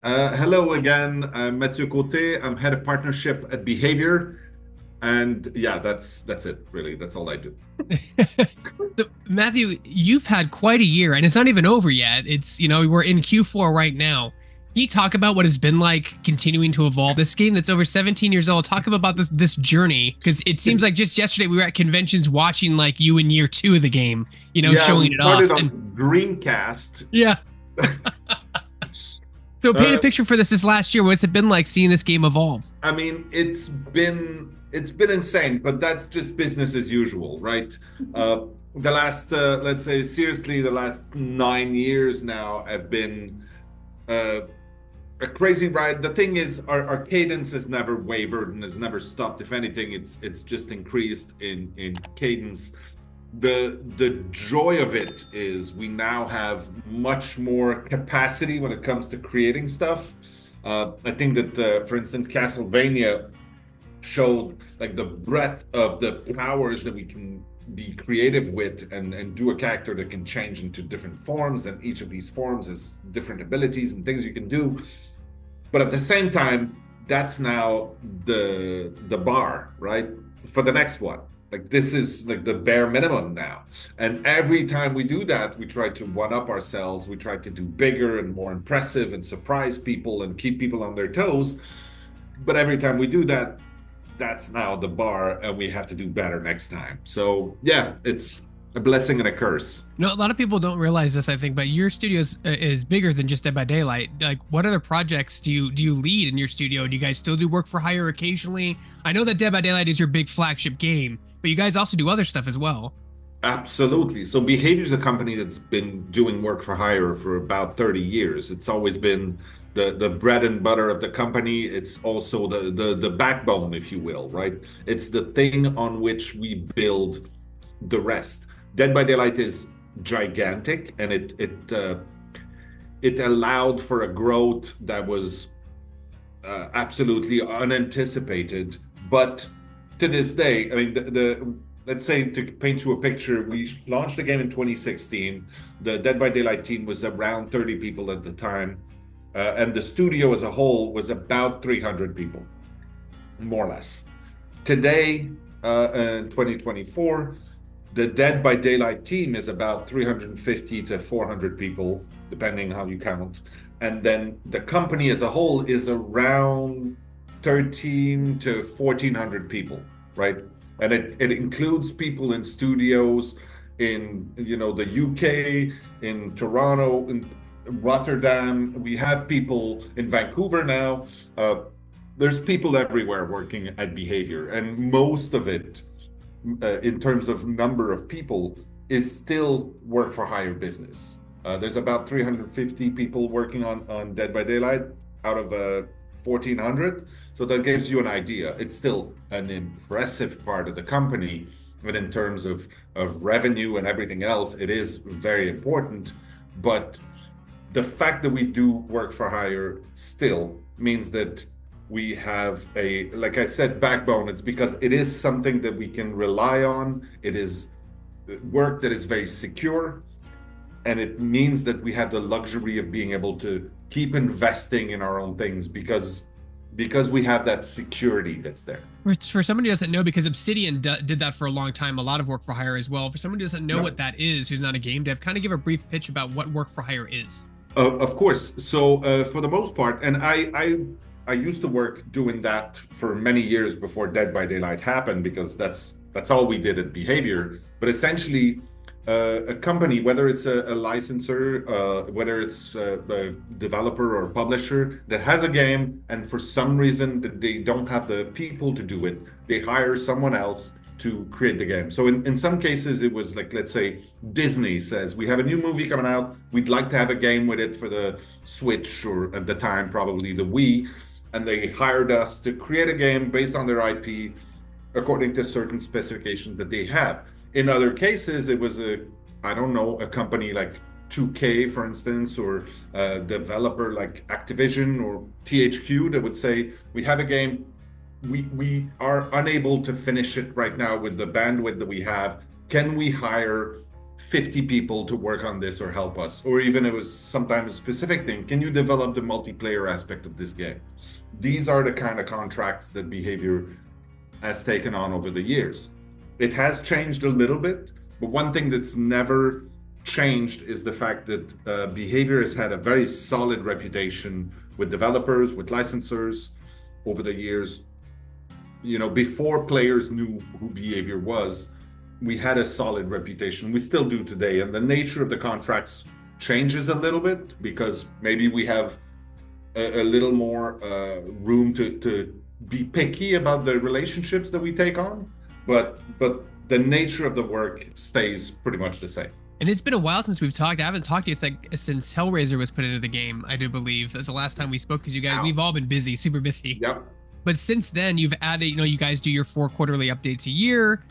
Hello again. I'm Mathieu Cote. I'm head of partnership at Behavior, and yeah, that's it. Really, that's all I do. So, Matthew, you've had quite a year, and it's not even over yet. We're in Q4 right now. Can you talk about what it's been like continuing to evolve this game that's over 17 years old? Talk about this journey, because it seems like just yesterday we were at conventions watching like you in year two of the game, Yeah, showing we it started off. And on Dreamcast. yeah. So paint a Uh, picture for this last year. What's it been like seeing this game evolve? I mean, it's been insane, but that's just business as usual, right? The last, let's say, seriously, the last 9 years now have been uh, a crazy ride. The thing is, our cadence has never wavered and has never stopped. If anything, it's just increased in cadence. The joy of it is we now have much more capacity when it comes to creating stuff. I think that, for instance, Castlevania showed like the breadth of the powers that we can be creative with and do a character that can change into different forms, and each of these forms has different abilities and things you can do. But at the same time, that's now the bar, right? For the next one. Like this is like the bare minimum now. And every time we do that, we try to one up ourselves. We try to do bigger and more impressive and surprise people and keep people on their toes. But every time we do that, that's now the bar, and we have to do better next time. So yeah, it's a blessing and a curse. No, a lot of people don't realize this, I think, but your studio is bigger than just Dead by Daylight. Like, what other projects do you lead in your studio? Do you guys still do work for hire occasionally? I know that Dead by Daylight is your big flagship game, but you guys also do other stuff as well. Absolutely. So Behavior is a company that's been doing work for hire for about 30 years. It's always been the bread and butter of the company. It's also the backbone, if you will, right? It's the thing on which we build the rest. Dead by Daylight is gigantic, and it allowed for a growth that was absolutely unanticipated. But to this day, I mean, the let's say, to paint you a picture, we launched the game in 2016. The Dead by Daylight team was around 30 people at the time, and the studio as a whole was about 300 people, more or less. Today, in 2024, the Dead by Daylight team is about 350 to 400 people, depending how you count. And then the company as a whole is around 13 to 1400 people, right? And it includes people in studios in the UK, in Toronto, in Rotterdam. We have people in Vancouver now. There's people everywhere working at Behavior, and most of it, in terms of number of people, is still work for hire business. There's about 350 people working on Dead by Daylight out of 1,400. So that gives you an idea. It's still an impressive part of the company, but in terms of revenue and everything else, it is very important. But the fact that we do work for hire still means that we have a, like I said, backbone. It's because it is something that we can rely on. It is work that is very secure, and it means that we have the luxury of being able to keep investing in our own things because we have that security that's there. For somebody who doesn't know, because Obsidian did that for a long time, a lot of work for hire as well. For someone who doesn't know Yeah. what that is, who's not a game dev, kind of give a brief pitch about what work for hire is. Of course. So for the most part, and I used to work doing that for many years before Dead by Daylight happened, because that's all we did at Behavior. But essentially, a company, whether it's a licensor, whether it's a developer or a publisher that has a game, and for some reason that they don't have the people to do it, they hire someone else to create the game. So in some cases, it was like, let's say Disney says, we have a new movie coming out. We'd like to have a game with it for the Switch, or at the time, probably the Wii. And they hired us to create a game based on their IP according to certain specifications that they have. In other cases, it was I don't know, a company like 2K, for instance, or a developer like Activision or THQ that would say, we have a game, we are unable to finish it right now with the bandwidth that we have. Can we hire 50 people to work on this or help us, or even it was sometimes a specific thing. Can you develop the multiplayer aspect of this game? These are the kind of contracts that Behavior has taken on over the years. It has changed a little bit, but one thing that's never changed is the fact that Behavior has had a very solid reputation with developers, with licensors over the years. You know, before players knew who Behavior was, we had a solid reputation. We still do today. And the nature of the contracts changes a little bit because maybe we have a little more room to be picky about the relationships that we take on. But the nature of the work stays pretty much the same. And it's been a while since we've talked. I haven't talked to you since Hellraiser was put into the game, I do believe. That's the last time we spoke because you guys, we've all been busy, super busy. Yep. But since then, you've added, you know, you guys do your 4 quarterly updates a year.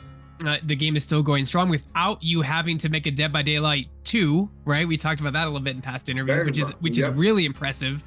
The game is still going strong without you having to make a Dead by Daylight 2, right? We talked about that a little bit in past interviews, which is really impressive.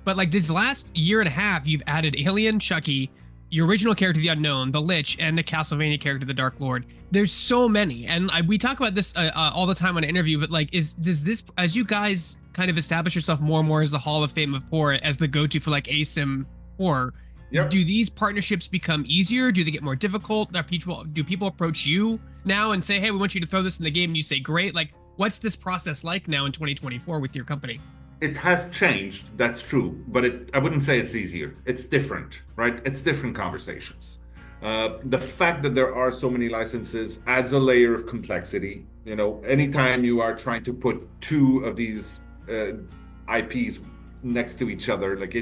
But like this last year and a half, you've added Alien, Chucky, your original character, the Unknown, the Lich, and the Castlevania character, the Dark Lord. There's so many, and we talk about this all the time on an interview. But like, does this, as you guys kind of establish yourself more and more as the Hall of Fame of horror, as the go-to for like ASIM horror? Yep. Do these partnerships become easier? Do they get more difficult? Do people approach you now and say, hey, we want you to throw this in the game? And you say, great. Like, what's this process like now in 2024 with your company? It has changed, that's true. But I wouldn't say it's easier. It's different, right? It's different conversations. The fact that there are so many licenses adds a layer of complexity. You know, anytime you are trying to put 2 of these IPs next to each other, like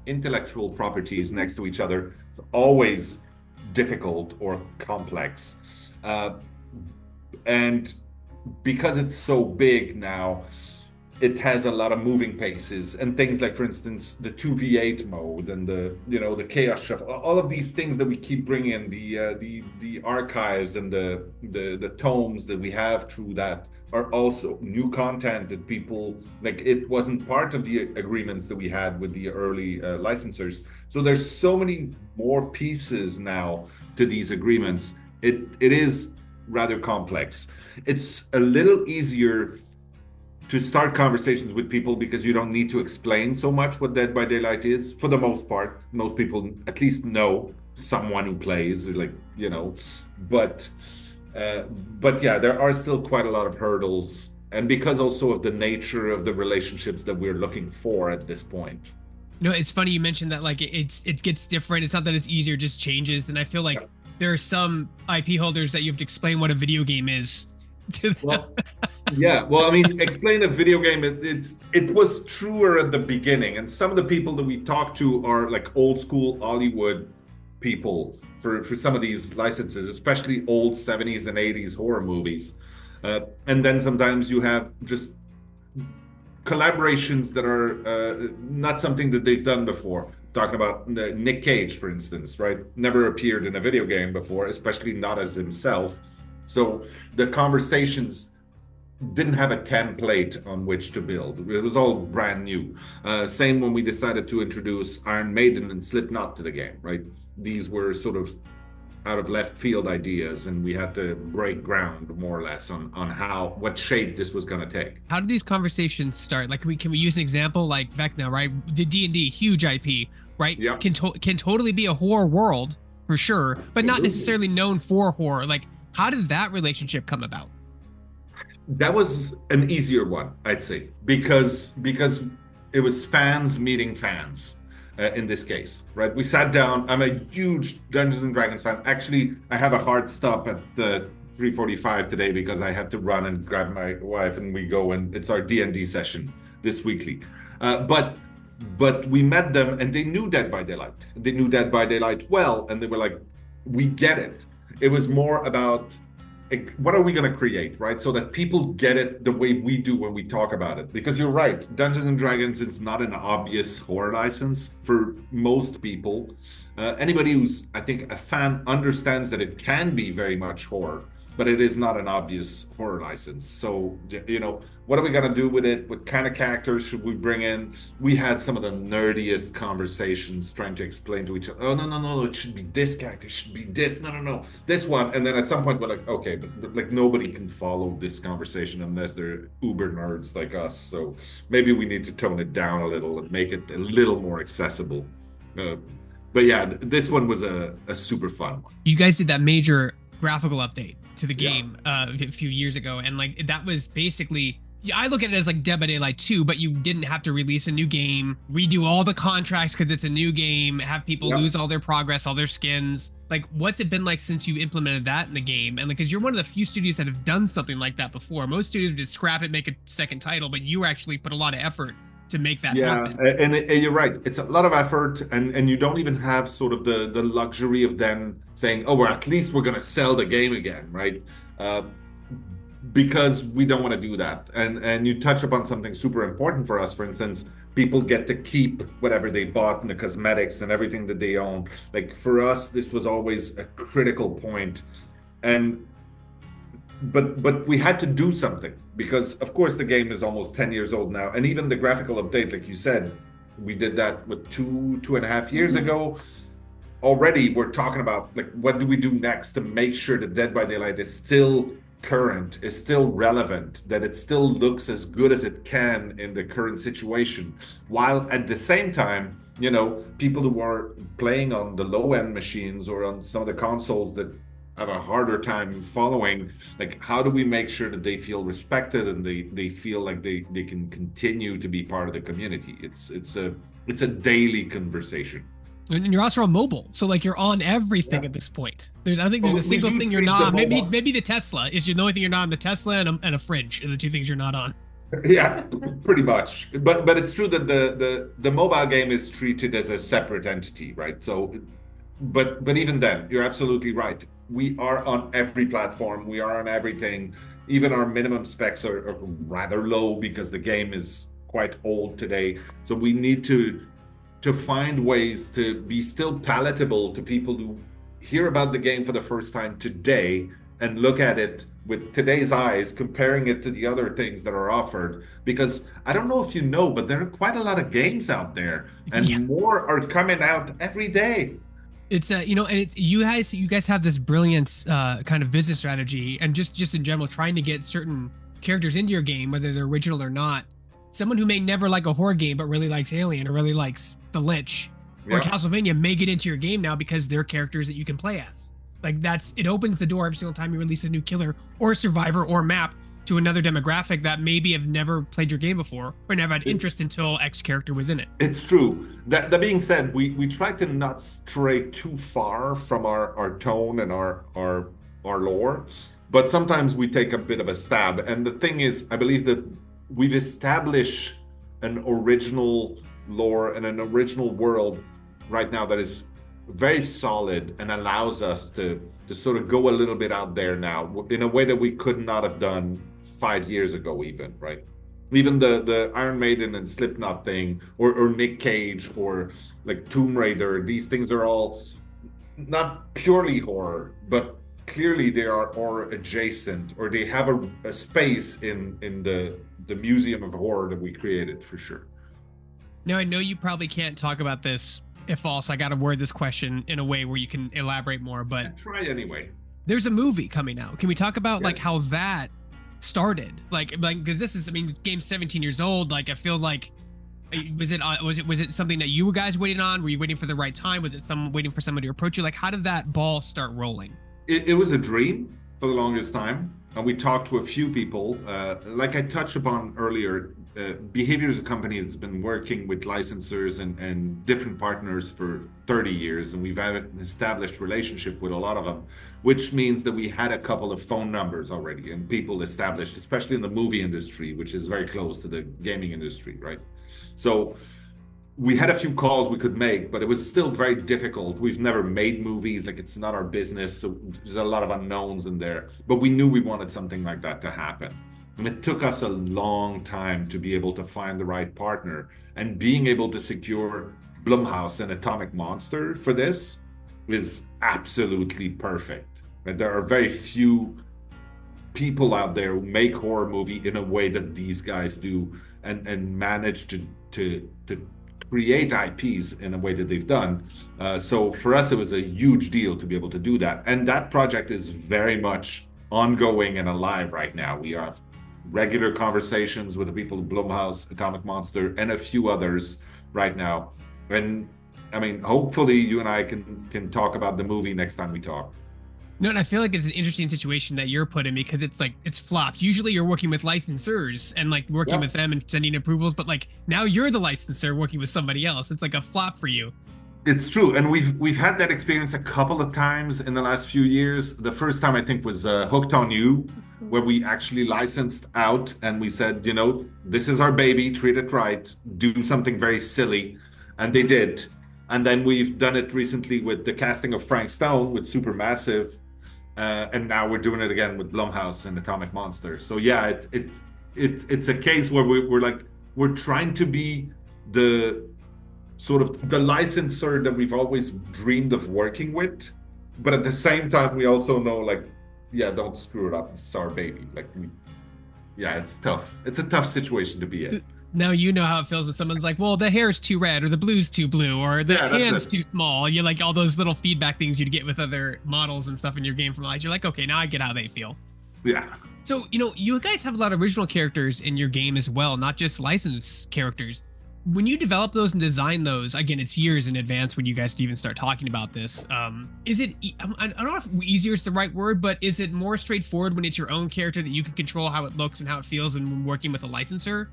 intellectual properties next to each other, it's always difficult or complex. And because it's so big now, it has a lot of moving pieces and things like, for instance, the 2v8 mode and the chaos shuffle, all of these things that we keep bringing, the archives and the tomes that we have through that are also new content that people like. It wasn't part of the agreements that we had with the early licensors. So there's so many more pieces now to these agreements. It is rather complex. It's a little easier to start conversations with people because you don't need to explain so much what Dead by Daylight is. For the most part, most people at least know someone who plays, like, you know, but yeah, there are still quite a lot of hurdles, and because also of the nature of the relationships that we're looking for at this point. No, it's funny you mentioned that, like, it gets different. It's not that it's easier, it just changes. And I feel like there are some IP holders that you have to explain what a video game is to them. Well, yeah, well, I mean, explain a video game. It was truer at the beginning, and some of the people that we talk to are like old school Hollywood people for some of these licenses, especially old 70s and 80s horror movies. And then sometimes you have just collaborations that are not something that they've done before. Talking about Nick Cage, for instance, right? Never appeared in a video game before, especially not as himself. So the conversations didn't have a template on which to build. It was all brand new. Same when we decided to introduce Iron Maiden and Slipknot to the game, right? These were sort of out of left field ideas, and we had to break ground more or less on what shape this was going to take. How did these conversations start? Like, can we use an example like Vecna, right? The D&D, huge IP, right? Yeah. Can totally be a horror world for sure, but not necessarily known for horror. Like, how did that relationship come about? That was an easier one, I'd say, because it was fans meeting fans in this case, right? We sat down. I'm a huge Dungeons and Dragons fan. Actually, I have a hard stop at the 3:45 today because I have to run and grab my wife, and we go, and it's our D&D session this weekly. But we met them, and they knew Dead by Daylight. They knew Dead by Daylight well, and they were like, we get it. It was more about, what are we going to create, right? So that people get it the way we do when we talk about it. Because you're right, Dungeons and Dragons is not an obvious horror license for most people. Anybody who's, I think, a fan understands that it can be very much horror, but it is not an obvious horror license. So, what are we going to do with it? What kind of characters should we bring in? We had some of the nerdiest conversations trying to explain to each other, oh, no, no, no, it should be this character, it should be this, no, no, no, this one. And then at some point, we're like, okay, but like nobody can follow this conversation unless they're uber nerds like us. So maybe we need to tone it down a little and make it a little more accessible. Uh, but yeah, this one was a super fun one. You guys did that major graphical update to the Yeah. game a few years ago, and like that was basically, I look at it as like Dead by Daylight 2, but you didn't have to release a new game, redo all the contracts because it's a new game, have people Yep. lose all their progress, all their skins. Like, what's it been like since you implemented that in the game? And like, because you're one of the few studios that have done something like that before. Most studios would just scrap it, make a second title, but you actually put a lot of effort to make that Yeah, happen. and you're right. It's a lot of effort, and you don't even have sort of the luxury of then saying, "Oh, well, at least we're going to sell the game again," right? Uh, because we don't want to do that. And you touch upon something super important for us. For instance, people get to keep whatever they bought and the cosmetics and everything that they own. Like for us, this was always a critical point, and but we had to do something because of course the game is almost 10 years old now, and even the graphical update, like you said, we did that with 2.5 years ago. Already we're talking about like what do we do next to make sure that Dead by Daylight is still current, is still relevant, that it still looks as good as it can in the current situation, while at the same time, people who are playing on the low end machines or on some of the consoles that have a harder time following, like how do we make sure that they feel respected and they feel like they can continue to be part of the community. It's a daily conversation. And you're also on mobile, so like you're on everything at this point. I don't think there's a single thing you're treat not. the mobile- Maybe the Tesla is the only thing you're not on. The Tesla and a fridge are the two things you're not on. Yeah, pretty much. But it's true that the mobile game is treated as a separate entity, right? So, but even then, you're absolutely right. We are on every platform. We are on everything. Even our minimum specs are rather low because the game is quite old today. So we need to find ways to be still palatable to people who hear about the game for the first time today and look at it with today's eyes, comparing it to the other things that are offered. Because I don't know if you know, but there are quite a lot of games out there, and more are coming out every day. It's and it's you guys have this brilliant kind of business strategy, and just in general trying to get certain characters into your game, whether they're original or not. Someone who may never like a horror game but really likes Alien or really likes The Lich or Castlevania may get into your game now because they're characters that you can play as. Like it opens the door every single time you release a new killer or survivor or map to another demographic that maybe have never played your game before or never had interest until X character was in it. It's true. That being said, we try to not stray too far from our tone and our lore, but sometimes we take a bit of a stab. And the thing is, I believe that we've established an original lore and an original world right now that is very solid and allows us to sort of go a little bit out there now in a way that we could not have done 5 years ago even, right? Even the Iron Maiden and Slipknot thing or Nick Cage or like Tomb Raider, these things are all not purely horror, but clearly they are horror adjacent, or they have a space in the museum of horror that we created for sure. Now, I know you probably can't talk about this if false. I got to word this question in a way where you can elaborate more, but try anyway. There's a movie coming out. Can we talk about like how that started? Like because this is, I mean, the game's 17 years old. Like I feel like was it something that you guys waiting on? Were you waiting for the right time? Was it waiting for somebody to approach you? Like how did that ball start rolling? It was a dream for the longest time. And we talked to a few people. Like I touched upon earlier, Behavior is a company that's been working with licensors and different partners for 30 years. And we've had an established relationship with a lot of them, which means that we had a couple of phone numbers already and people established, especially in the movie industry, which is very close to the gaming industry, right? So we had a few calls we could make, but it was still very difficult. We've never made movies, like it's not our business, so there's a lot of unknowns in there. But we knew we wanted something like that to happen. And it took us a long time to be able to find the right partner. And being able to secure Blumhouse and Atomic Monster for this is absolutely perfect. And there are very few people out there who make horror movie in a way that these guys do, and manage to create IPs in a way that they've done. So for us, it was a huge deal to be able to do that. And that project is very much ongoing and alive right now. We have regular conversations with the people at Blumhouse, Atomic Monster, and a few others right now. And I mean, hopefully you and I can talk about the movie next time we talk. No, and I feel like it's an interesting situation that you're put in because it's like it's flopped. Usually you're working with licensors and like working with them and sending approvals, but like now you're the licensor working with somebody else. It's like a flop for you. It's true, and we've had that experience a couple of times in the last few years. The first time I think was Hooked on You, where we actually licensed out and we said, you know, this is our baby, treat it right, do something very silly, and they did. And then we've done it recently with the casting of Frank Stone with Supermassive. And now we're doing it again with Blumhouse and Atomic Monster. So yeah, it's a case where we're trying to be the sort of the licensor that we've always dreamed of working with, but at the same time we also know like, yeah, don't screw it up. It's our baby. Yeah, it's tough. It's a tough situation to be in. Now you know how it feels when someone's like, well, the hair's too red or the blue's too blue or the hand's too small. You like all those little feedback things you'd get with other models and stuff in your game from life. You're like, okay, now I get how they feel. Yeah. So, you know, you guys have a lot of original characters in your game as well, not just licensed characters. When you develop those and design those, again, it's years in advance when you guys even start talking about this. Is it, I don't know if easier is the right word, but is it more straightforward when it's your own character that you can control how it looks and how it feels and when working with a licensor?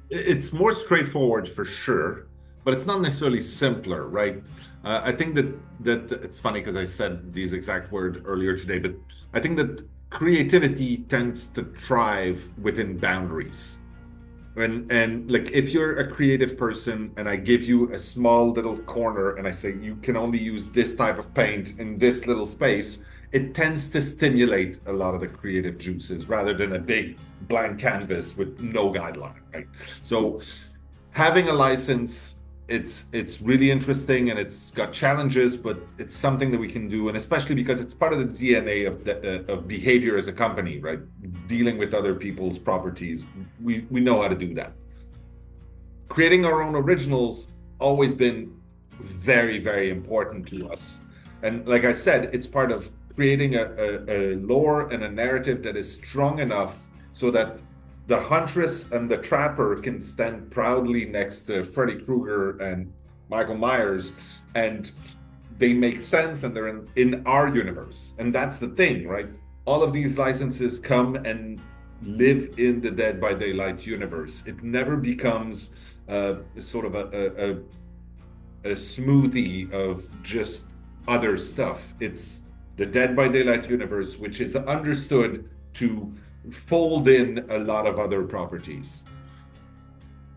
It's more straightforward for sure, but it's not necessarily simpler, right? I think that it's funny because I said these exact words earlier today, but I think that creativity tends to thrive within boundaries. And like if you're a creative person and I give you a small little corner and I say you can only use this type of paint in this little space, it tends to stimulate a lot of the creative juices rather than a big blank canvas with no guideline, right? So having a license, it's really interesting and it's got challenges, but it's something that we can do, and especially because it's part of the DNA of behavior as a company, right? Dealing with other people's properties, we know how to do that. Creating our own originals always been very, very important to us, and like I said, it's part of creating a lore and a narrative that is strong enough so that the huntress and the trapper can stand proudly next to Freddy Krueger and Michael Myers, and they make sense and they're in our universe. And that's the thing, right? All of these licenses come and live in the Dead by Daylight universe. It never becomes sort of a smoothie of just other stuff. It's the Dead by Daylight universe, which is understood to fold in a lot of other properties.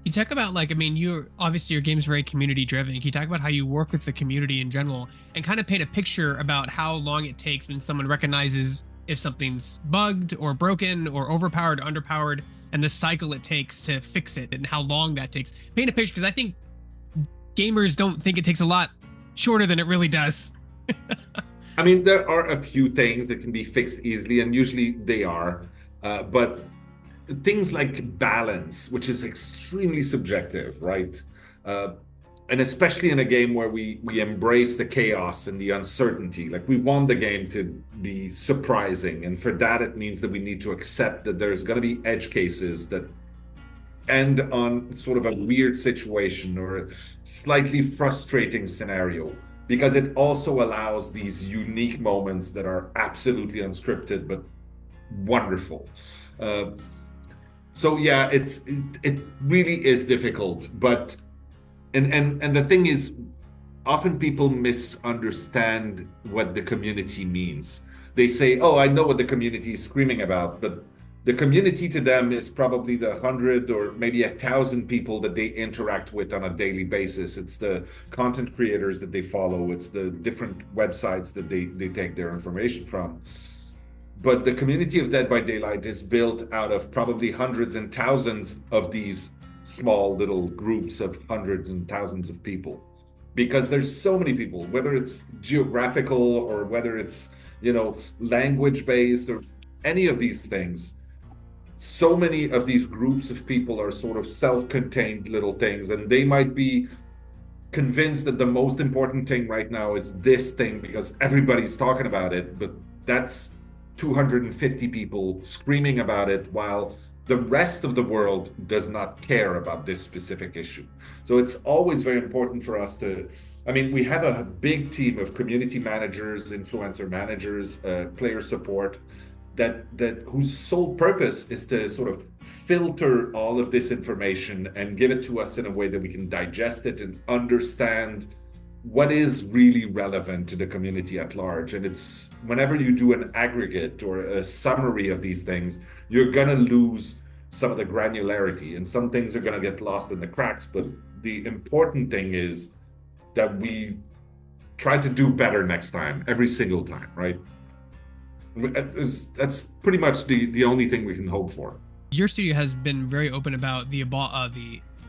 You talk about like, I mean, you're obviously your game's very community driven. Can you talk about how you work with the community in general and kind of paint a picture about how long it takes when someone recognizes if something's bugged or broken or overpowered or underpowered and the cycle it takes to fix it and how long that takes? Paint a picture, because I think gamers don't think it takes a lot shorter than it really does. I mean, there are a few things that can be fixed easily, and usually they are. But things like balance, which is extremely subjective, right? And especially in a game where we embrace the chaos and the uncertainty. Like we want the game to be surprising. And for that, it means that we need to accept that there's going to be edge cases that end on sort of a weird situation or a slightly frustrating scenario, because it also allows these unique moments that are absolutely unscripted, but wonderful. So yeah, it really is difficult, but and the thing is, often people misunderstand what the community means. They say, oh, I know what the community is screaming about, but the community to them is probably the 100 or maybe 1,000 people that they interact with on a daily basis. It's the content creators that they follow. It's the different websites that they take their information from. But the community of Dead by Daylight is built out of probably hundreds and thousands of these small little groups of hundreds and thousands of people. Because there's so many people, whether it's geographical or whether it's, language based or any of these things, so many of these groups of people are sort of self-contained little things, and they might be convinced that the most important thing right now is this thing because everybody's talking about it, but that's 250 people screaming about it while the rest of the world does not care about this specific issue. So it's always very important for us to, I mean, we have a big team of community managers, influencer managers, player support, that whose sole purpose is to sort of filter all of this information and give it to us in a way that we can digest it and understand what is really relevant to the community at large. And it's whenever you do an aggregate or a summary of these things, you're going to lose some of the granularity and some things are going to get lost in the cracks. But the important thing is that we try to do better next time, every single time, right? That's pretty much the only thing we can hope for. Your studio has been very open about the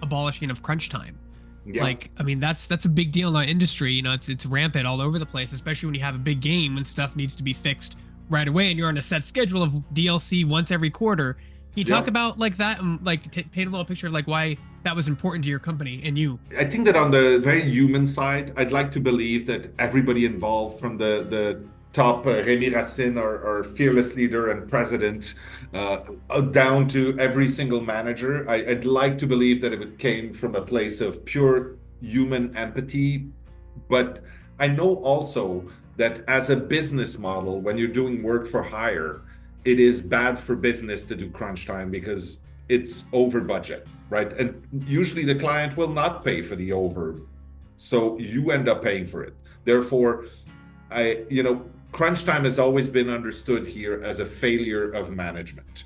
abolishing of crunch time. Yeah. Like, I mean, that's a big deal in our industry. You know, it's rampant all over the place, especially when you have a big game when stuff needs to be fixed right away and you're on a set schedule of DLC once every quarter. Can you talk about like that and like paint a little picture of like why that was important to your company and you? I think that on the very human side, I'd like to believe that everybody involved from the top Rémi Racine, our fearless leader and president, down to every single manager. I'd like to believe that it came from a place of pure human empathy. But I know also that as a business model, when you're doing work for hire, it is bad for business to do crunch time because it's over budget, right? And usually the client will not pay for the over. So you end up paying for it. Therefore, crunch time has always been understood here as a failure of management.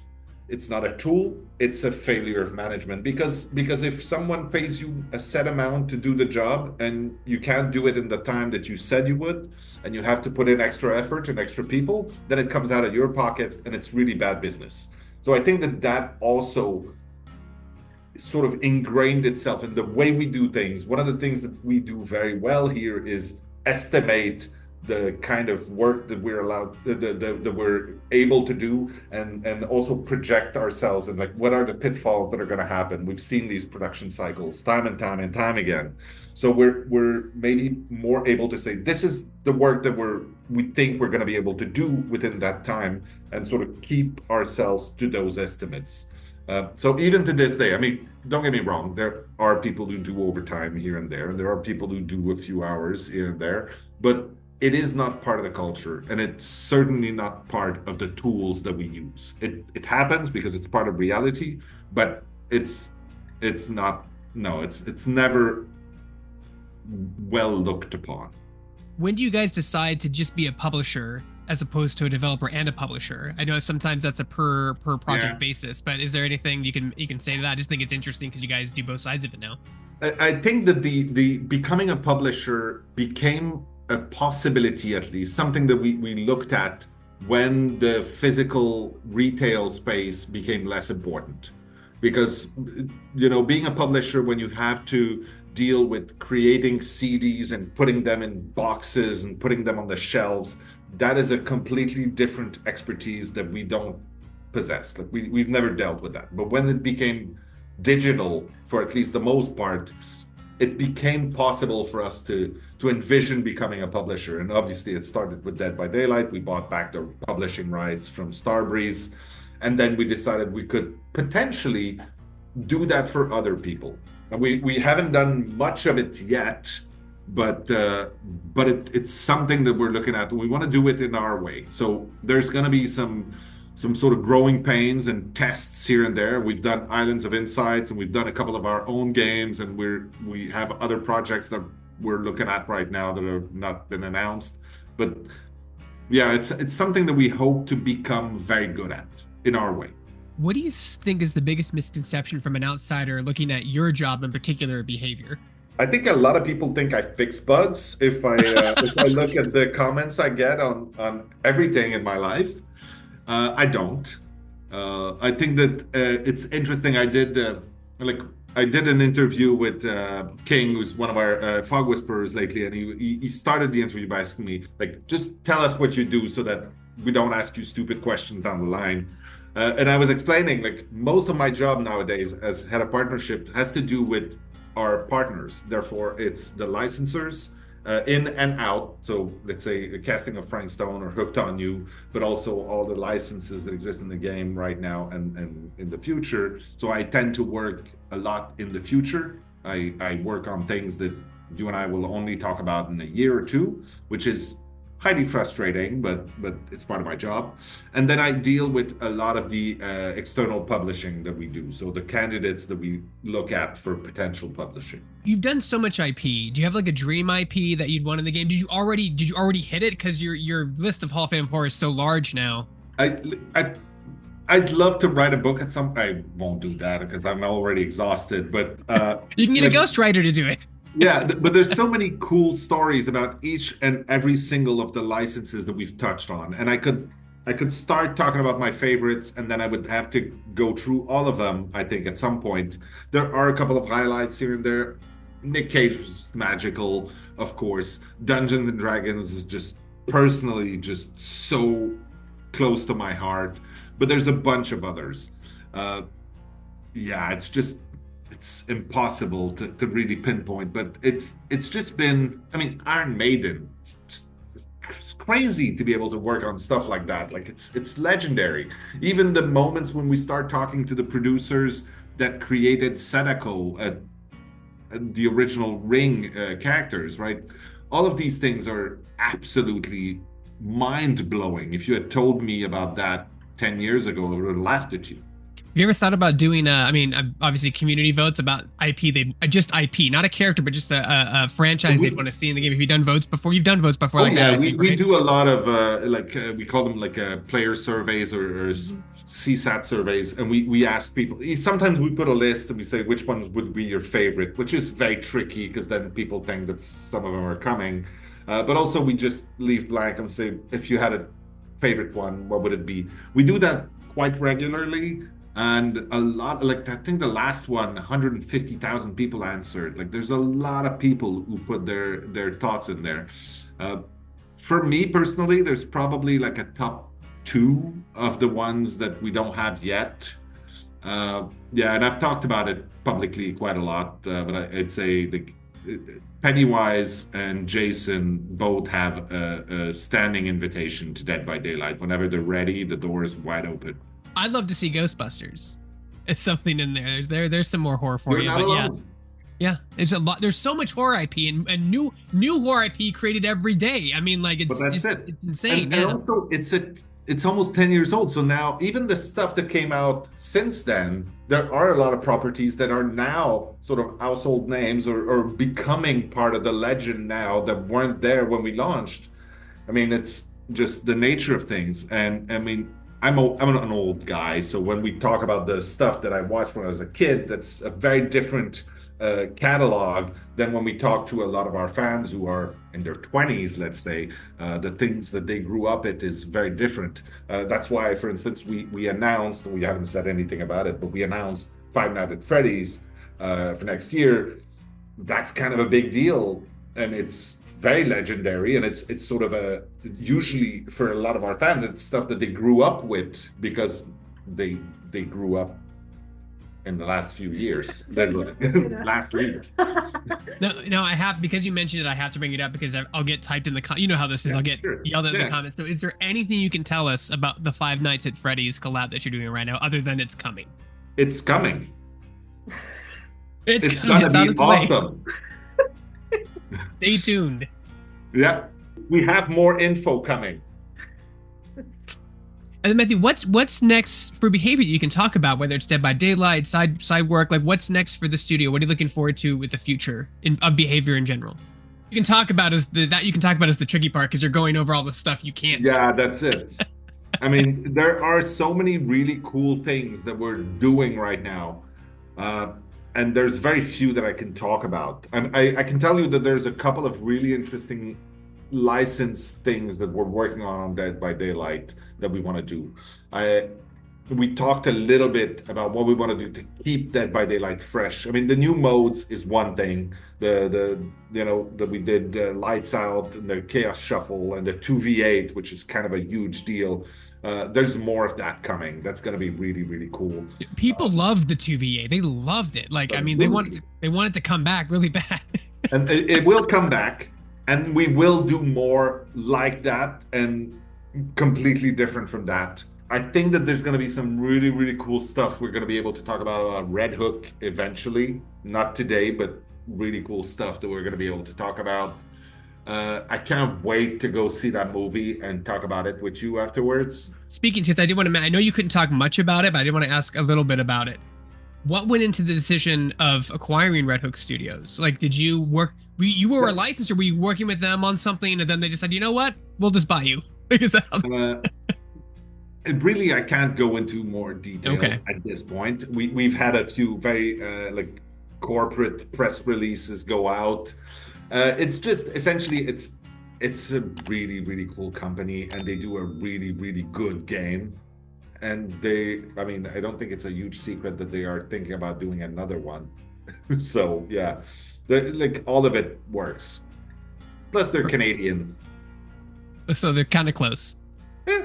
It's not a tool, it's a failure of management because if someone pays you a set amount to do the job and you can't do it in the time that you said you would, and you have to put in extra effort and extra people, then it comes out of your pocket and it's really bad business. So I think that also sort of ingrained itself in the way we do things. One of the things that we do very well here is estimate the kind of work that we're allowed, that we're able to do, and also project ourselves and like what are the pitfalls that are going to happen. We've seen these production cycles time and time again, so we're maybe more able to say this is the work that we think we're going to be able to do within that time, and sort of keep ourselves to those estimates. So even to this day, I mean, don't get me wrong, there are people who do overtime here and there, and there are people who do a few hours here and there, but it is not part of the culture, and it's certainly not part of the tools that we use. It happens because it's part of reality, but it's not. No, it's never well looked upon. When do you guys decide to just be a publisher as opposed to a developer and a publisher? I know sometimes that's a per project basis, but is there anything you can say to that? I just think it's interesting because you guys do both sides of it now. I think that the becoming a publisher became a possibility, at least something that we looked at when the physical retail space became less important, because being a publisher, when you have to deal with creating CDs and putting them in boxes and putting them on the shelves, that is a completely different expertise that we don't possess. Like we've never dealt with that. But when it became digital, for at least the most part, it became possible for us to envision becoming a publisher. And obviously it started with Dead by Daylight. We bought back the publishing rights from Starbreeze. And then we decided we could potentially do that for other people. And we haven't done much of it yet, but it's something that we're looking at. We want to do it in our way. So there's going to be some sort of growing pains and tests here and there. We've done Islands of Insights, and we've done a couple of our own games, and we have other projects that we're looking at right now that have not been announced. But yeah, it's something that we hope to become very good at in our way. What do you think is the biggest misconception from an outsider looking at your job and particular behavior? I think a lot of people think I fix bugs if I look at the comments I get on everything in my life. I don't. I think that it's interesting. I did an interview with King, who's one of our Fog Whisperers lately, and he started the interview by asking me, like, just tell us what you do so that we don't ask you stupid questions down the line. And I was explaining, like, most of my job nowadays as head of partnership has to do with our partners. Therefore, it's the licensors in and out. So let's say Casting of Frank Stone or Hooked on You, but also all the licenses that exist in the game right now and in the future. So I tend to work a lot in the future. I work on things that you and I will only talk about in a year or two, which is highly frustrating, but it's part of my job. And then I deal with a lot of the external publishing that we do. So the candidates that we look at for potential publishing. You've done so much IP. Do you have like a dream IP that you'd want in the game? Did you already hit it? Because your list of Hall of Fame horror is so large now. I'd love to write a book at some. I won't do that because I'm already exhausted. But you can get a ghostwriter to do it. Yeah, but there's so many cool stories about each and every single of the licenses that we've touched on, and I could start talking about my favorites, and then I would have to go through all of them. I think at some point there are a couple of highlights here and there. Nick Cage was magical, of course. Dungeons and Dragons is just personally just so close to my heart, but there's a bunch of others. Yeah, it's impossible to really pinpoint, but it's just been, I mean, Iron Maiden, it's crazy to be able to work on stuff like that. Like it's legendary. Even the moments when we start talking to the producers that created Sadako, the original Ring characters, right? All of these things are absolutely mind-blowing. If you had told me about that 10 years ago, I would have laughed at you. Have you ever thought about doing, obviously community votes about IP? They just IP, not a character, but just a franchise they'd want to see in the game. Have you done votes before? You've done votes before, oh, like yeah, that. We do a lot of we call them like player surveys or CSAT surveys, and we ask people. Sometimes we put a list and we say which ones would be your favorite, which is very tricky because then people think that some of them are coming. But also we just leave blank and say if you had a favorite one, what would it be? We do that quite regularly. And a lot, like I think the last one, 150,000 people answered. Like there's a lot of people who put their thoughts in there. For me personally, there's probably like a top 2 of the ones that we don't have yet. Yeah, and I've talked about it publicly quite a lot, but I'd say like Pennywise and Jason both have a standing invitation to Dead by Daylight. Whenever they're ready, the door is wide open. I'd love to see Ghostbusters. It's something in there. There's some more horror for You're you, not but alone. yeah, it's a lot. There's so much horror IP and new horror IP created every day. I mean, like it's insane. And also it's almost 10 years old. So now even the stuff that came out since then, there are a lot of properties that are now sort of household names or becoming part of the legend now that weren't there when we launched. I mean, it's just the nature of things. And I mean, I'm an old guy, so when we talk about the stuff that I watched when I was a kid, that's a very different catalog than when we talk to a lot of our fans who are in their 20s, let's say. The things that they grew up at is very different. That's why, for instance, we announced, we haven't said anything about it, but we announced Five Nights at Freddy's for next year. That's kind of a big deal. And it's very legendary, and it's sort of usually for a lot of our fans, it's stuff that they grew up with because they grew up in the last few years, last week. No, I have, because you mentioned it, I have to bring it up because I'll get typed in the you know how this is, I'll get yelled at in the comments. So is there anything you can tell us about the Five Nights at Freddy's collab that you're doing right now, other than it's coming? It's coming. It's gonna be awesome. Stay tuned. Yeah, we have more info coming. And then Matthew, what's next for Behavior that you can talk about, whether it's Dead by Daylight, side work, like what's next for the studio? What are you looking forward to with the future of Behavior in general? You can talk about as the tricky part because you're going over all the stuff you can't. Yeah, that's it. I mean, there are so many really cool things that we're doing right now. And there's very few that I can talk about. I can tell you that there's a couple of really interesting license things that we're working on Dead by Daylight that we want to do. we talked a little bit about what we want to do to keep Dead by Daylight fresh. I mean, the new modes is one thing. That we did Lights Out and the Chaos Shuffle and the 2v8, which is kind of a huge deal. There's more of that coming. That's going to be really, really cool. People loved the 2v8. They loved it. Like, I mean, they wanted to come back really bad. And it will come back, and we will do more like that and completely different from that. I think that there's going to be some really, really cool stuff we're going to be able to talk about Red Hook eventually. Not today, but really cool stuff that we're going to be able to talk about. I can't wait to go see that movie and talk about it with you afterwards. Speaking to it, I know you couldn't talk much about it, but I did want to ask a little bit about it. What went into the decision of acquiring Red Hook Studios? Like, did you work? You were a licensor. Were you working with them on something, and then they decided, you know what, we'll just buy you? Is that really, I can't go into more detail at this point. We've had a few very corporate press releases go out. It's just essentially it's a really, really cool company, and they do a really, really good game. And I mean, I don't think it's a huge secret that they are thinking about doing another one. So yeah, like all of it works. Plus, they're Canadian. So they're kind of close. Yeah,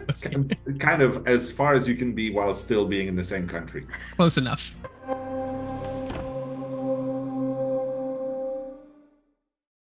kind of as far as you can be while still being in the same country. Close enough.